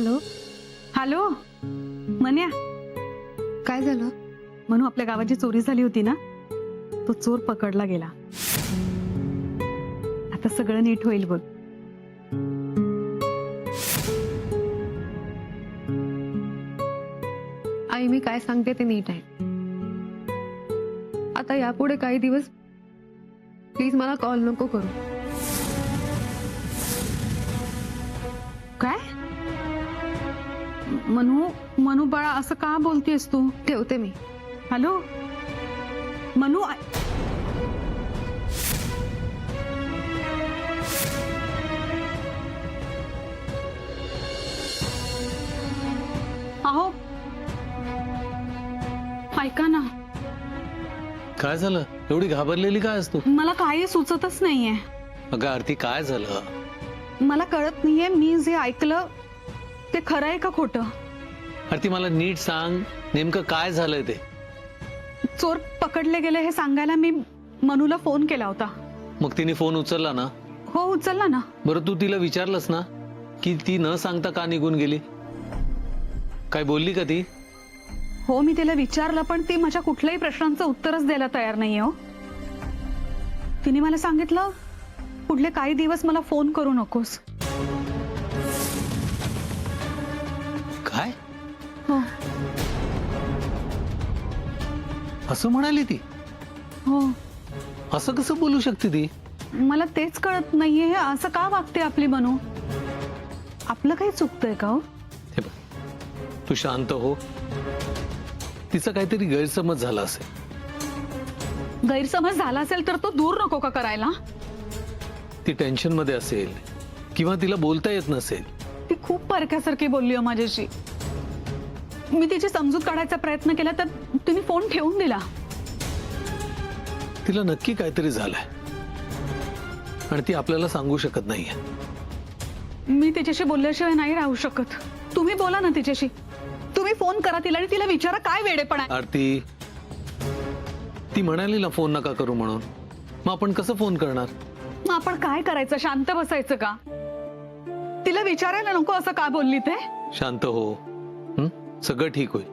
Hello. Hello Manya, काय झालं? म्हणून आपल्या गावाची चोरी झाली होती ना, तो चोर पकडला गेला. आता सगळं नीट होईल बघ. आई, मी काय सांगते ते नीट आहे. आता यापुढे काही दिवस प्लीज मला कॉल नको करू. काय मनू मनू बाळा, असं का बोलतेस तू? ठेवते मी. हॅलो मनू, अहो ऐका ना, काय झालं? एवढी घाबरलेली काय असतो? मला काही सुचतच नाहीये. अगं आरती, काय झालं? मला कळत नाहीये मी जे ऐकलं ते खरं आहे का खोटं. आरती, मला नीट सांग, नेमकं काय झालंय ते. चोर पकडले गेले हे सांगायला मी मनूला फोन केला होता. मग तिने फोन उचलला ना? हो उचलला ना. बरं, तू तिला विचारलंस ना की ती न सांगता का निघून गेली? काय बोलली का ती? हो मी तिला विचारलं, पण ती माझ्या कुठल्याही प्रश्नांचं उत्तरच द्यायला तयार नाहीये. हो, तिने मला सांगितलं पुढले काही दिवस मला फोन करू नकोस. काय? हो असं म्हणाली ती? हो, असं कसं बोलू शकते ती? मला तेच कळत नाहीये, असं का वागते आपली मनू. आपलं काही चुकतंय का? हो, हे बघ, तू शांत हो. तिचा काहीतरी गैरसमज झाला असेल. गैरसमज झाला असेल तर तो दूर नको का करायला. ती टेन्शन मध्ये असेल किंवा तिला बोलता येत नसेल. ती खूप परक्यासारखी बोलली हो माझ्याशी. मी तिची समजूत काढायचा प्रयत्न केला तर तिने फोन ठेवून दिला. तिला नक्की काहीतरी झालंय आणि ती आपल्याला सांगू शकत नाहीये. मी तिच्याशी बोलल्याशिवाय नाही राहू शकत. तुम्ही बोला ना तिच्याशी. तुम्ही फोन करा तिला आणि तिला विचारा काय वेडेपणा आहे. आरती, ती म्हणाली ना फोन नका करू म्हणून, मग आपण कसं फोन करणार? मग आपण काय करायचं? शांत बसायचं का? तिला विचारायला नको असं का बोलली ते? शांत हो. सगळं ठीक होईल.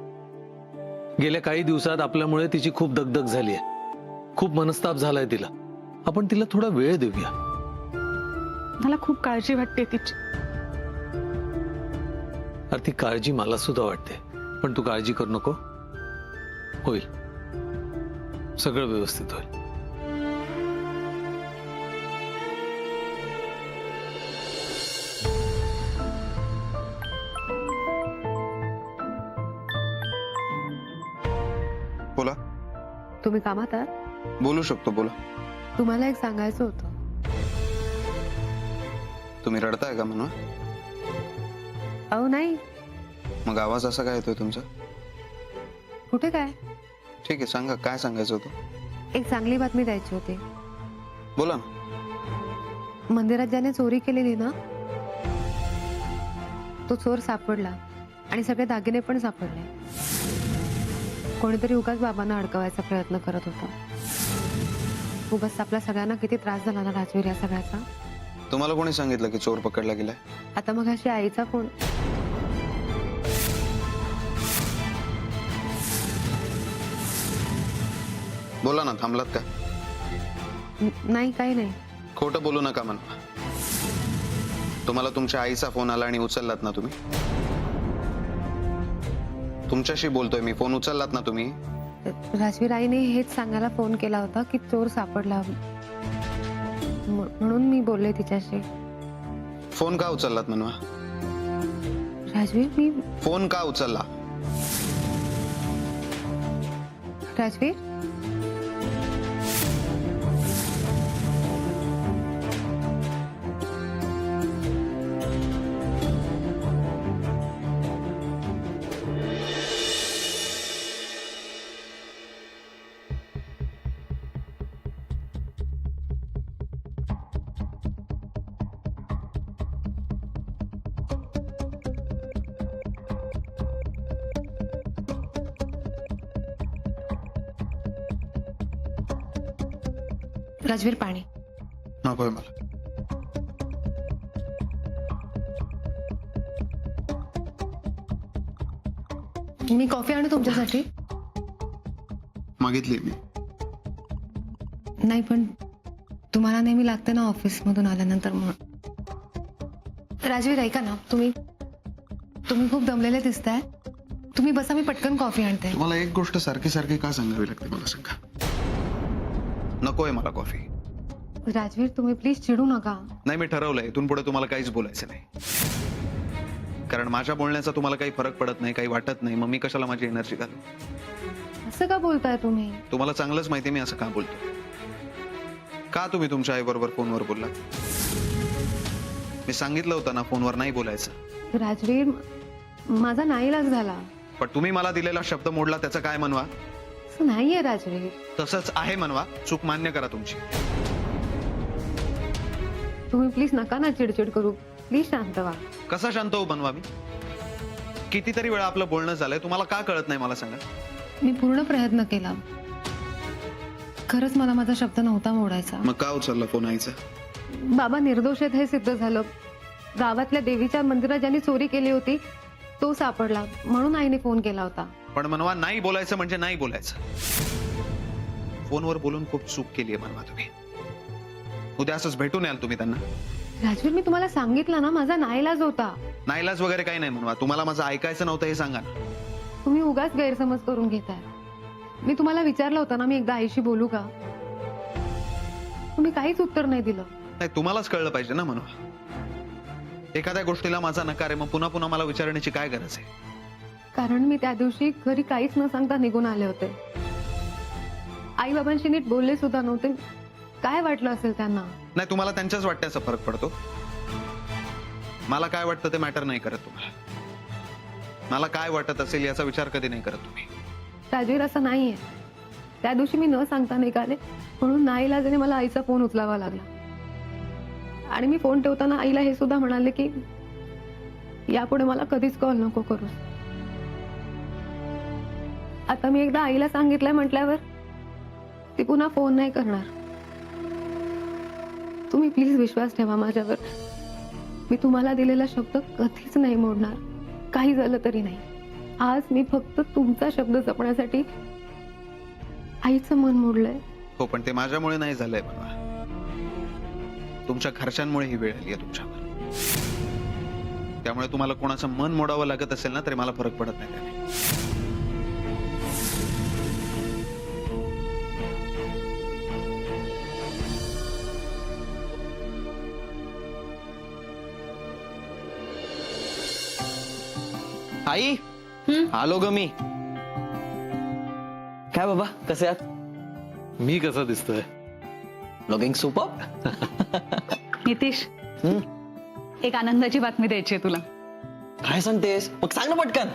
गेल्या काही दिवसात आपल्यामुळे तिची खूप दगदग झाली आहे. खूप मनस्ताप झालाय तिला. आपण तिला थोडा वेळ देऊया. मला खूप काळजी वाटते तिची. आरती, काळजी मला सुद्धा वाटते, पण तू काळजी करू नको. होईल, सगळं व्यवस्थित होईल. बोला. तुम्ही कामात आहात? बोलू शकतो, बोला. तुम्हाला एक सांगायचं होतं. तुम्ही रडताय का म्हणून? अहो नाही. मग आवाज असा काय येतोय तुमचा? कुठे काय? ठीक आहे, सांगा काय सांगायचं होतं. एक चांगली बातमी द्यायची होती. बोला ना. मंदिरात ज्याने चोरी केलेली ना, तो चोर सापडला आणि सगळे दागिने पण सापडले. कोणीतरी उगाच बाबांना अडकवायचा प्रयत्न करत होता. उगाच आपल्या सगळ्यांना किती त्रास झाला ना राजवीर या सगळ्याचा. तुम्हाला कोणी सांगितलं की चोर पकडला गेलाय? आता मग अशी आईचा फोन. बोला ना, थांबलात का? नाही, काही नाही. खोटं बोलू नका म्हणा. तुम्हाला तुमच्या आईचा फोन आला आणि उचललात ना तुम्ही? तुमच्याशी बोलतोय मी, फोन उचललात ना तुम्ही? राजवीर, आईने हेच सांगायला फोन केला होता की चोर सापडला, म्हणून मी बोलले तिच्याशी. फोन का उचललात म्हणवा? राजवीर, मी फोन का उचलला? राजवीर, राजवीर, पाणी. नकोय मला. मी कॉफी आणू तुमच्यासाठी? मागितली मी. नाही पण तुम्हाला नेहमी लागते ना ऑफिस मधून आल्यानंतर. मग राजवीर ऐका ना, तुम्ही खूप दमलेले दिसताय. तुम्ही बसा, मी पटकन कॉफी आणते. तुम्हाला एक गोष्ट सारखी सारखी का सांगावी लागते मला सांगा. नकोय मला कॉफी. राजवीर तुम्ही प्लीज चिडू नका. नाही, मी ठरवलंय इथून पुढे तुम्हाला काहीच बोलायचं नाही. कारण माझ्या बोलण्याचा तुम्हाला काही फरक पडत नाही, काही वाटत नाही. मग मी कशाला माझी एनर्जी घालू? असं का बोलताय तुम्ही? तुम्हाला चांगलंच माहिती मी असं का बोलतो. का तुम्ही तुमच्या आई बरोबर फोनवर बोलला? मी सांगितलं होतं ना फोनवर नाही बोलायचं. राजवीर माझा नाईलाज झाला. पण तुम्ही मला दिलेला शब्द मोडला, त्याचं काय म्हणवा? असं नाहीये राजवीर. तसंच आहे म्हणवा. चूक मान्य करा तुमची. तुम्ही प्लीज नका ना चिडचिड करू. प्लीज शांत व्हा. कसा शांत हो बनवा मी? कितीतरी वेळा आपलं बोलणं झालंय, तुम्हाला का कळत नाही मला सांगा. मी पूर्ण प्रयत्न केला. खरंच मला माझा शब्द नव्हता मोडायचा. मग का उचलला फोन आईचा? बाबा निर्दोष आहेत हे सिद्ध झालं. गावातल्या देवीच्या मंदिरात ज्यांनी चोरी केली होती तो सापडला, म्हणून आईने फोन केला होता. पण मनवा, नाही बोलायचं म्हणजे नाही बोलायचं. फोनवर बोलून खूप चूक केली आहे मनवा तुम्ही. उद्या असंच भेटून याल तुम्ही त्यांना. राजवीर मी तुम्हाला सांगितलं ना, माझा नाईलाज होता. नाईलाज वगैरे काही नाही मनवा. तुम्हाला माझं ऐकायचं नव्हतं हे सांगा ना. तुम्ही उगाच गैरसमज करून घेताय. मी तुम्हाला विचारलं होतं ना मी एकदा आईशी बोलू का, तुम्ही काहीच उत्तर नाही दिलं. नाही, तुम्हालाच कळलं पाहिजे ना मनवा. एखाद्या गोष्टीला माझा नकार आहे, मग पुन्हा पुन्हा मला विचारण्याची काय गरज आहे? कारण मी त्या दिवशी घरी काहीच न सांगता निघून आले होते. आई बाबांशी नीट बोलले सुद्धा नव्हते. काय वाटलं असेल त्यांना? नाही, तुम्हाला त्यांच्याच वाटण्याचा फरक पडतो. मला काय वाटतं ते मॅटर नाही करत तुम्हाला. मला काय वाटत असेल याचा विचार कधी नाही करत तुम्ही. राजवीर असं नाहीये. त्या दिवशी मी न सांगता निघाले, म्हणून नाईलाजाने मला आईचा फोन उचलावा लागला. आणि मी फोन ठेवताना आईला हे सुद्धा म्हणाले की यापुढे मला कधीच कॉल नको करू. आता मी एकदा आईला सांगितलंय म्हटल्यावर ती पुन्हा फोन नाही करणार. तुम्ही प्लीज विश्वास ठेवा माझ्यावर. मी तुम्हाला दिलेला शब्द कधीच नाही मोडणार, काही झालं तरी नाही. आज मी फक्त तुमचा शब्द जपण्यासाठी आईचं मन मोडलंय. हो, पण ते माझ्यामुळे नाही झालंय मनवा. तुमच्या घरच्यांमुळे ही वेळ आली आहे तुमच्यावर. त्यामुळे तुम्हाला कोणाचं मन मोडावं लागत असेल ना तरी मला फरक पडत नाही त्याने. आई आलो ग मी. काय बाबा कसे आहात? मी कसा दिसतोय? Looking super. नितीश, एक आनंदाची बातमी द्यायची आहे तुला. काय सांगतेस? मग सांग ना पटकन.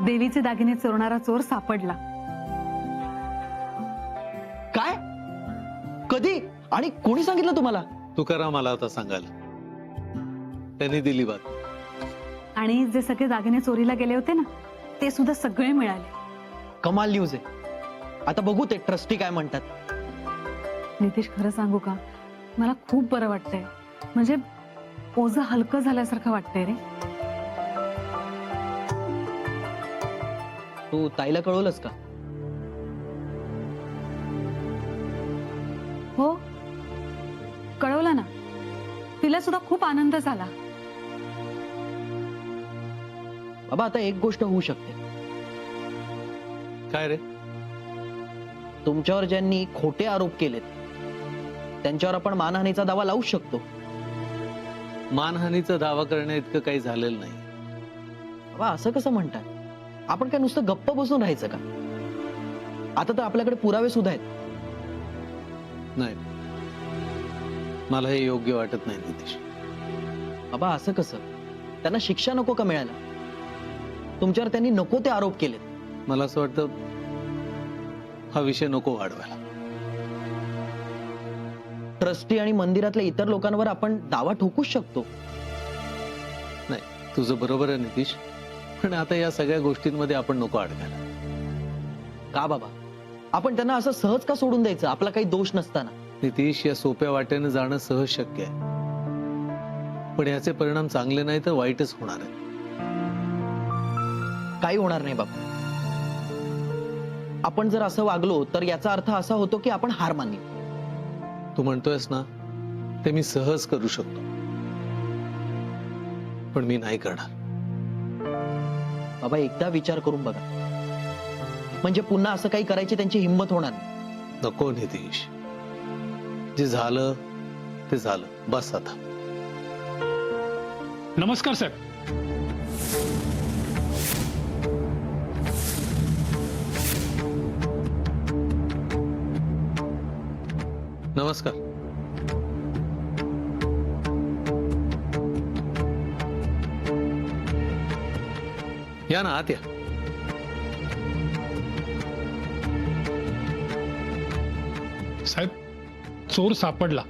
देवीचे दागिने चोरणारा चोर सापडला. काय? कधी आणि कोणी सांगितलं तुम्हाला? तुकाराम आला होता सांगायला. त्यांनी दिली बात. आणि जे सगळे दागिने चोरीला गेले होते ना ते सुद्धा सगळे मिळाले. कमाल न्यूज आहे. आता बघू ते ट्रस्टी काय म्हणतात. नितीश, खरं सांगू का, मला खूप बरं वाटतंय. म्हणजे ओझं हलकं झाल्यासारखं वाटतंय रे. तू ताईला कळवलंस का? हो, कळवलं ना. तिला सुद्धा खूप आनंद झाला. बाबा आता एक गोष्ट होऊ शकते. काय रे? तुमच्यावर ज्यांनी खोटे आरोप केलेत त्यांच्यावर आपण मानहानीचा दावा लावू शकतो. मानहानीचा दावा करण्या इतकं काही झालेलं नाही. बाबा असं कसं म्हणतात? आपण काय नुसतं गप्प बसून राहायचं का? आता तर आपल्याकडे पुरावे सुद्धा आहेत. नाही, मला हे योग्य वाटत नाही नितीश. बाबा असं कसं? त्यांना शिक्षा नको का मिळायला? तुमच्यावर त्यांनी नको ते आरोप केलेत. मला असं वाटतं हा विषय नको वाढवायला. ट्रस्टी आणि मंदिरातल्या इतर लोकांवर आपण दावा ठोकूच शकतो. नाही, तुझं बरोबर आहे नितीश, पण आता या सगळ्या गोष्टींमध्ये आपण नको अडकायला. का बाबा? आपण त्यांना असं सहज का सोडून द्यायचं आपला काही दोष नसताना? नितीश, या सोप्या वाटेने जाणं सहज शक्य आहे, पण याचे परिणाम चांगले नाही तर वाईटच होणार आहे. काही होणार नाही बाबा. आपण जर असं वागलो तर याचा अर्थ असा होतो की आपण हार मानली. तू म्हणतोयस ना, ते मी सहज करू शकतो, पण मी नाही करणार. बाबा एकदा विचार करून बघा, म्हणजे पुन्हा असं काही करायची त्यांची हिंमत होणार नाही. नको नितीश, जे झालं ते झालं, बस आता. नमस्कार साहेब. नमस्कार. या ना, आत या. साहेब, चोर सापडला,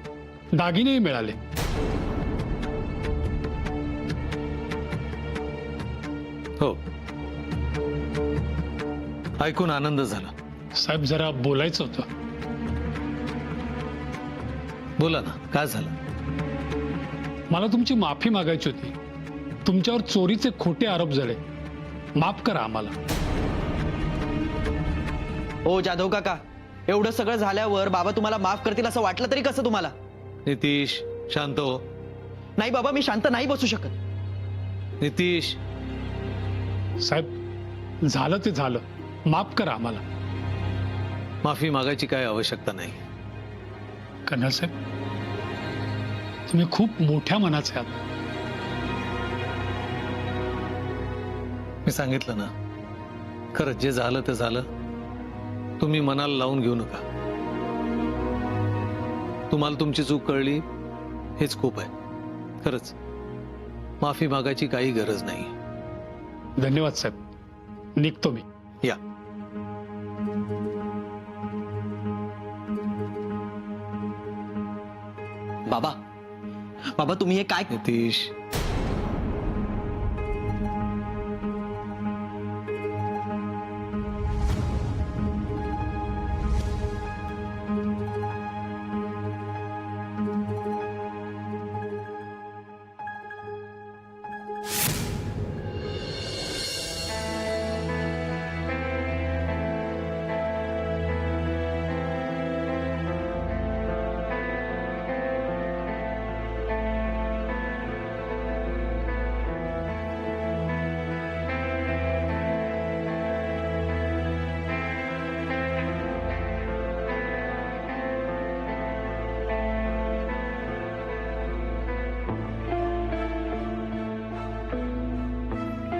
दागिनेही मिळाले. हो, ऐकून आनंद झाला. साहेब, जरा बोलायचं होतं. बोला ना, काय झालं? मला तुमची माफी मागायची होती. तुमच्यावर चोरीचे खोटे आरोप झाले, माफ करा आम्हाला. हो जाधव काका, एवढं सगळं झाल्यावर बाबा तुम्हाला माफ करतील असं वाटलं तरी कसं तुम्हाला? नितीश, शांत हो. नाही बाबा, मी शांत नाही बसू शकत. नितीश, साहेब, झालं ते झालं, माफ करा आम्हाला. माफी मागायची काय आवश्यकता नाही. कर्नल साहेब, तुम्ही खूप मोठ्या मनाचे आहात. मी सांगितलं ना, खरंच जे झालं ते झालं. तुम्ही मनाला लावून घेऊ नका. तुम्हाला तुमची चूक कळली हेच खूप आहे. खरंच माफी मागायची काही गरज नाही. धन्यवाद साहेब, निघतो मी. या. बाबा, बाबा तुम्ही हे काय? नितीश,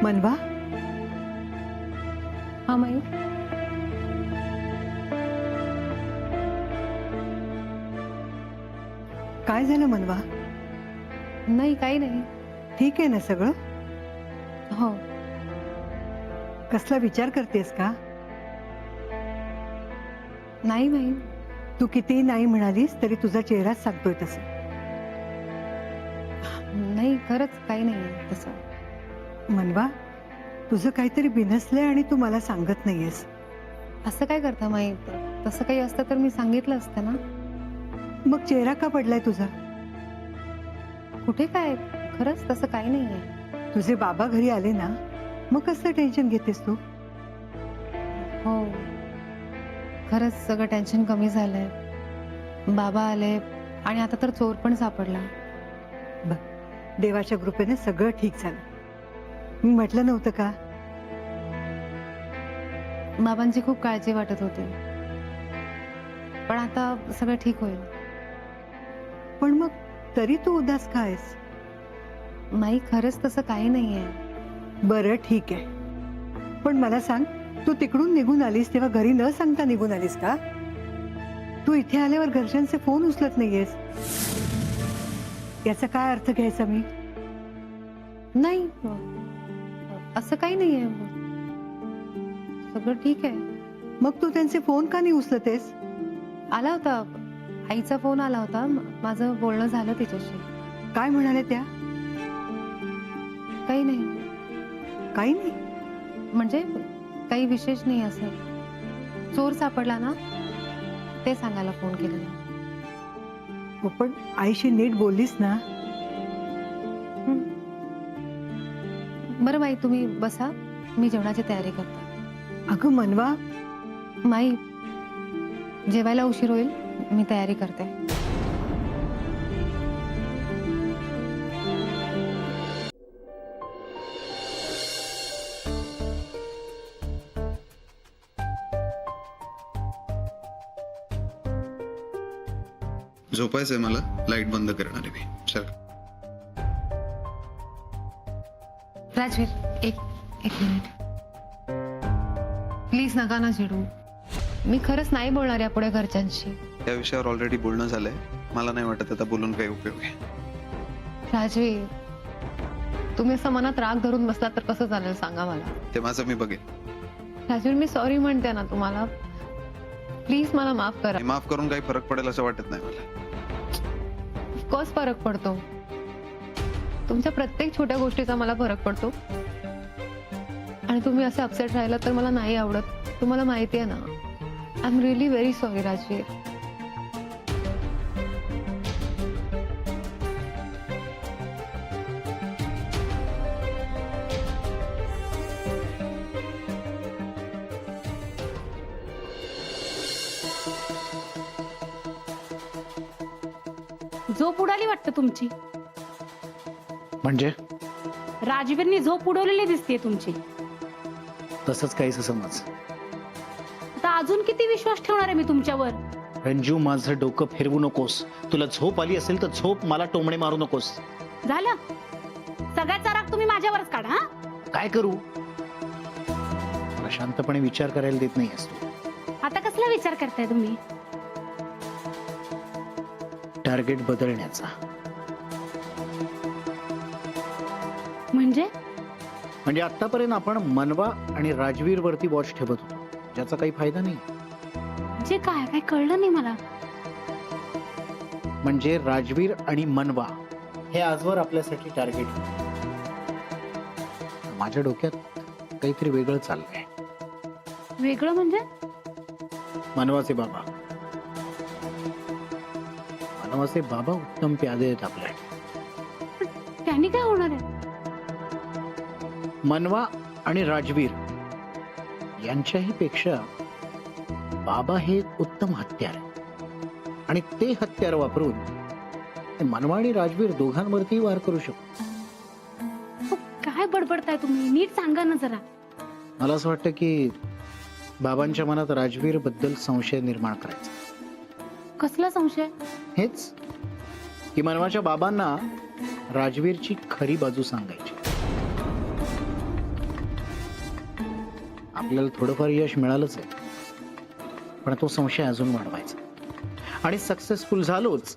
मनवा, हा मयूर, काय झालं मनवा? नाही काही नाही. ठीक आहे ना सगळं? हो, कसला विचार करतेस का? नाही नाही. तू कितीही नाही म्हणालीस तरी तुझा चेहराच सांगतोय तसं. नाही, खरंच काही नाही तसं. मनवा, तुझं काहीतरी बिनसलंय आणि तू मला सांगत नाहीयेस. असं काय करता माहीत? तसं काही असतं तर मी सांगितलं असतं ना. मग चेहरा का पडलाय तुझा? कुठे काय, खरंच तसं काही नाही आहे. तुझे बाबा घरी आले ना, मग कसलं टेन्शन घेतेस तू? हो, खरंच सगळं टेन्शन कमी झालंय. बाबा आले आणि आता तर चोर पण सापडला. बघ, देवाच्या कृपेने सगळं ठीक झालं. मी म्हटलं नव्हतं का? बाबांची खूप काळजी वाटत होती, पण आता सगळं ठीक होईल. पण मग तरी तू उदास का आहेस? नाही, खरंच तसं काही नाहीये. बरं ठीक आहे, पण मला सांग, तू तिकडून निघून आलीस तेव्हा घरी न सांगता निघून आलीस का? तू इथे आल्यावर घरच्यांचे फोन उचलत नाहीयेस, याचा काय अर्थ घ्यायचा मी? नाही, असं काही नाहीये, सगळं ठीक आहे. मग तू त्यांचे फोन का नाही उचलतेस? आला होता, आईचा फोन आला होता. माझं बोलणं झालं तिच्याशी. काय म्हणाले त्या? काही नाही. काही नाही म्हणजे काही विशेष नाही. असं चोर सापडला ना, ते सांगायला फोन केलेला. हो, पण आईशी नीट बोललीस ना? बरं बाई, तुम्ही बसा, मी जेवणाची तयारी करते. अगं मनवा, माई, जेवायला उशीर होईल, मी तयारी करते. झोपायचंय मला, लाईट बंद करणार आहे मी. चल. राजवीर, एक मिनिट प्लीज, नका ना चिडू. मी खरंच नाही बोलणार यापुढे घरच्यांशी. या विषयावर ऑलरेडी बोलणं झालंय. मला नाही वाटत आता बोलून काही उपयोग आहे. राजवीर, तुम्ही असं मनात राग धरून बसला तर कसं चालेल सांगा मला. ते माझं मी बघेन. राजवीर, मी सॉरी म्हणते ना तुम्हाला, प्लीज मला माफ करा. हे माफ करून काही फरक पडेल असं वाटत नाही मला. ऑफकोर्स फरक पडतो. तुमच्या प्रत्येक छोट्या गोष्टीचा मला फरक पडतो. आणि तुम्ही असे अपसेट राहिला तर मला नाही आवडत. तुम्हाला माहिती आहे ना. I am really very sorry Rajveer. झोप उडाली वाटतं तुमची. म्हणजे राजवीरनी झोप उडवलेली दिसते तुमची. तसंच काहीच समज. आता अजून किती विश्वास ठेवणार आहे मी तुमच्यावर. रंजू, माझं डोकं फिरवू नकोस. तुला झोप आली असेल तर झोप, मला टोमणे मारू नकोस. झालं, सगळ्याचा राग तुम्ही माझ्यावरच काढा. हा, काय करू? मला शांतपणे विचार करायला देत नाहीस तू. आता कसला विचार करताय तुम्ही. टार्गेट बदलण्याचा. म्हणजे आतापर्यंत आपण मनवा आणि राजवीर वरती वॉच ठेवत होतो, ज्याचा काही फायदा नाही. जे काय कळलं नाही मला. म्हणजे राजवीर आणि मनवा हे आजवर आपल्यासाठी टार्गेट. माझ्या डोक्यात काहीतरी वेगळं चाललंय. वेगळं म्हणजे. मनवाचे बाबा उत्तम प्यादे आहेत आपल्याकडे. त्यांनी काय होणार आहे. मनवा आणि राजवीर यांच्याही पेक्षा बाबा हे एक उत्तम हत्यार आहे. आणि ते हत्यार वापरून ते मनवा आणि राजवीर दोघांवरती वार करू शकतो. काय बडबडताय तुम्ही, नीट सांगा ना जरा. मला असं वाटतं की बाबांच्या मनात राजवीर बद्दल संशय निर्माण करायचा. कसला संशय. हेच की मनवाच्या बाबांना राजवीरची खरी बाजू सांगायची. आपल्याला थोडंफार यश मिळालंच आहे, पण तो संशय अजून वाढवायचा. आणि सक्सेसफुल झालोच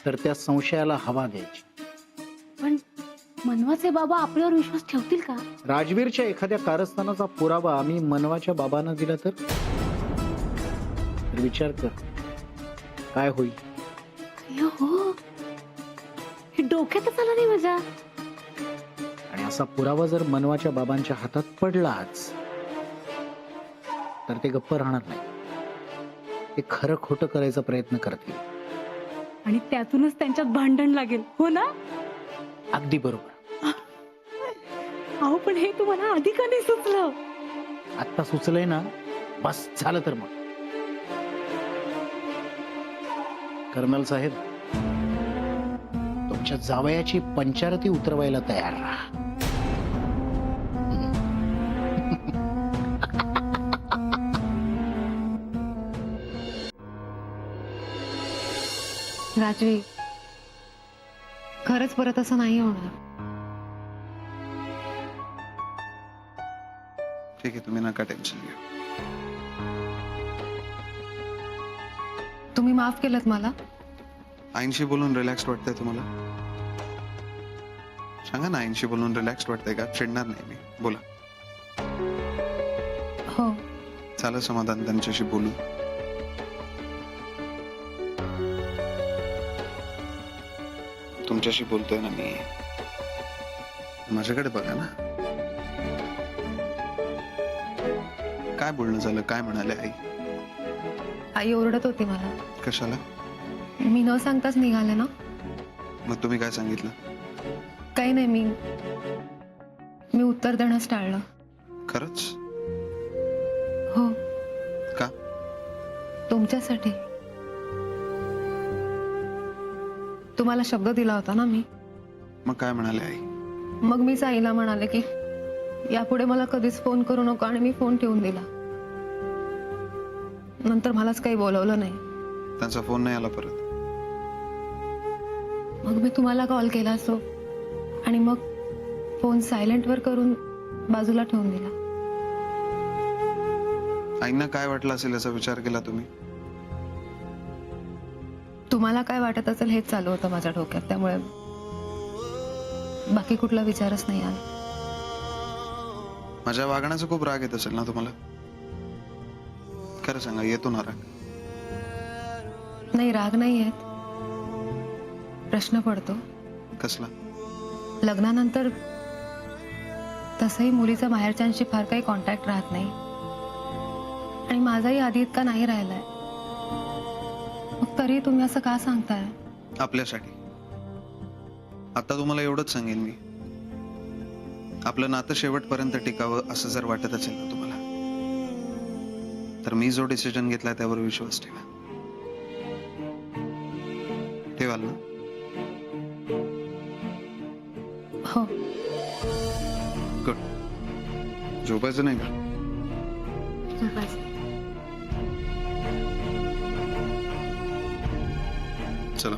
तर त्या संशयाला हवा द्यायची. पण मनवाचे बाबा आपल्यावर विश्वास ठेवतील का. राजवीरच्या एखाद्या कारस्थानाचा पुरावा आम्ही मनवाच्या बाबांना दिला तर विचार कर काय होईल. हो, हे डोक्यातच आलं नाही माझ्या. आणि असा पुरावा जर मनवाच्या बाबांच्या हातात पडलाच तर ते गप्प राहणार नाही. ते खरं खोटं करायचा प्रयत्न करतील. आणि त्यातूनच त्यांच्यात भांडण लागेल. हो ना. अगदी बरोबर. अहो, पण हे तुम्हाला आधी का नाही सुचलं. आत्ता सुचलंय ना, बस झालं तर मग. कर्नल साहेब, तुमच्या जावयाची पंचारती उतरवायला तयार राहा. राजवीर, खरंच परत असं नाही होणार. ठीक आहे, तुम्ही नका टेन्शन घेऊ. तुम्ही माफ केलत मला. आईंशी बोलून रिलॅक्स वाटतंय तुम्हाला. सांगा ना, आईंशी बोलून रिलॅक्स वाटतंय का. चिडणार नाही मी, बोला. हो. झालं समाधान त्यांच्याशी बोलून. तुमच्याशी बोलतोय ना मी. माझ्याकडे बघा ना. काय बोलणं झालं, काय म्हणाले आई. आई ओरडत होती मला. कशाला. मी न सांगताच निघाले ना. मग तुम्ही काय सांगितलं. काही नाही, मी उत्तर देणंच टाळलं. खरंच? हो, का? तुमच्यासाठी. तुम्हाला शब्द दिला होता ना मी. मग काय म्हणाले आई? मग मीच आईला म्हणाले की यापुढे मला कधीच फोन करू नको, आणि मी फोन ठेवून दिला. नंतर मलाच काही बोलवलं नाही. त्यांचा फोन नाही आला परत? मग मी तुम्हाला कॉल केला असो, आणि मग फोन सायलेंटवर करून बाजूला ठेवून दिला. आईंना काय वाटलं असेल याचा विचार केला तुम्ही? तुम्हाला काय वाटत असेल हेच चालू होतं माझ्या डोक्यात, त्यामुळे बाकी कुठला विचारच नाही आला. माझ्या वागण्याचा खूप राग येत असेल ना तुम्हाला? खरं सांगा, येतो ना राग? नाही, राग नाही येत. प्रश्न पडतो. कसला? लग्नानंतर तसंही मुलीचा माहेरच्यांशी फार काही कॉन्टॅक्ट राहत नाही, आणि माझाही आधी इतका नाही राहिलाय. मग तरी तुम्ही असं का सांगताय? आपल्यासाठी. आता तुम्हाला एवढंच सांगेन मी, आपलं नातं शेवटपर्यंत टिकावं असं जर वाटत असेल ना तुम्हाला, तर मी जो डिसिजन घेतलाय त्यावर विश्वास ठेवा. ठेवाल ना? हो. गुड. झोपायचं नाही का? झोपायचं. चला.